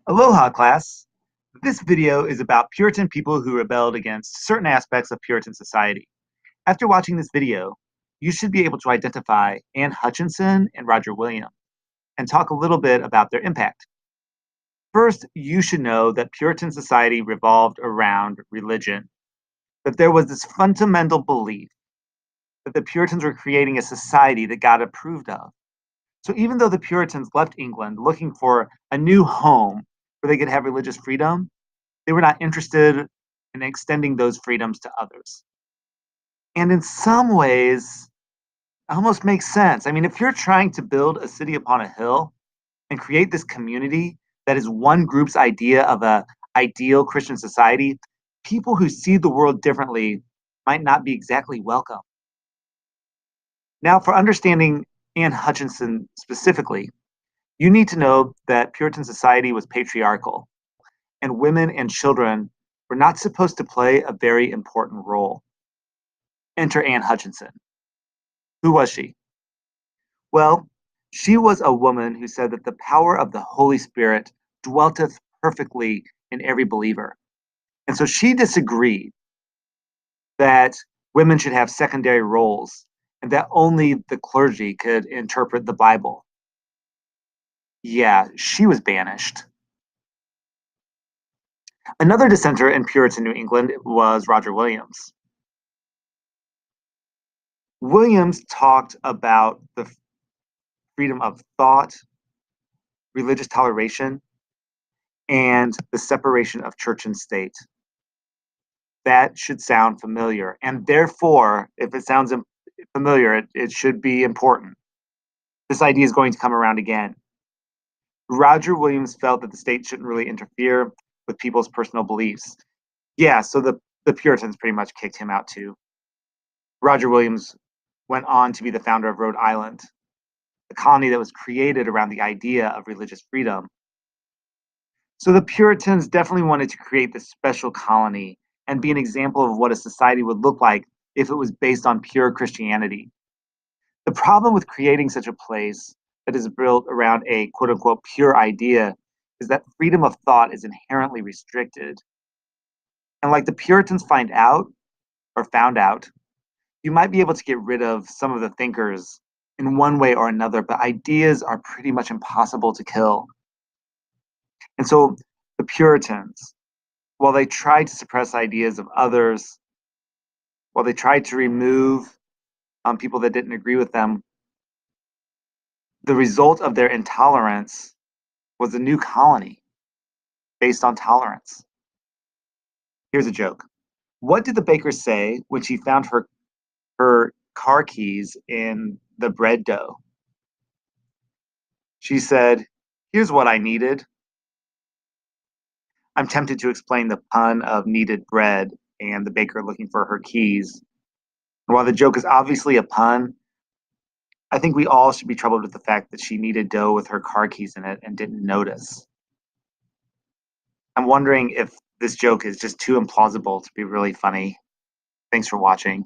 Aloha class! This video is about Puritan people who rebelled against certain aspects of Puritan society. After watching this video, you should be able to identify Anne Hutchinson and Roger Williams and talk a little bit about their impact. First, you should know that Puritan society revolved around religion, that there was this fundamental belief that the Puritans were creating a society that God approved of. So even though the Puritans left England looking for a new home where they could have religious freedom, they were not interested in extending those freedoms to others. And in some ways, it almost makes sense. I mean, if you're trying to build a city upon a hill and create this community that is one group's idea of a ideal Christian society, people who see the world differently might not be exactly welcome. Now, for understanding Anne Hutchinson specifically, you need to know that Puritan society was patriarchal, and women and children were not supposed to play a very important role. Enter Anne Hutchinson. Who was she? Well, she was a woman who said that the power of the Holy Spirit dwelleth perfectly in every believer. And so she disagreed that women should have secondary roles and that only the clergy could interpret the Bible. Yeah, she was banished. Another dissenter in Puritan New England was Roger Williams. Williams talked about the freedom of thought, religious toleration, and the separation of church and state. That should sound familiar. And therefore, if it sounds familiar, it should be important. This idea is going to come around again. Roger Williams felt that the state shouldn't really interfere with people's personal beliefs. Yeah, so the Puritans pretty much kicked him out too. Roger Williams went on to be the founder of Rhode Island, a colony that was created around the idea of religious freedom. So the Puritans definitely wanted to create this special colony and be an example of what a society would look like if it was based on pure Christianity. The problem with creating such a place that is built around a quote unquote pure idea is that freedom of thought is inherently restricted. And like the Puritans found out, you might be able to get rid of some of the thinkers in one way or another, but ideas are pretty much impossible to kill. And so the Puritans, while they tried to suppress ideas of others, while they tried to remove people that didn't agree with them, the result of their intolerance was a new colony based on tolerance. Here's a joke. What did the baker say when she found her car keys in the bread dough? She said, "Here's what I needed." I'm tempted to explain the pun of kneaded bread and the baker looking for her keys. And while the joke is obviously a pun, I think we all should be troubled with the fact that she kneaded dough with her car keys in it and didn't notice. I'm wondering if this joke is just too implausible to be really funny. Thanks for watching.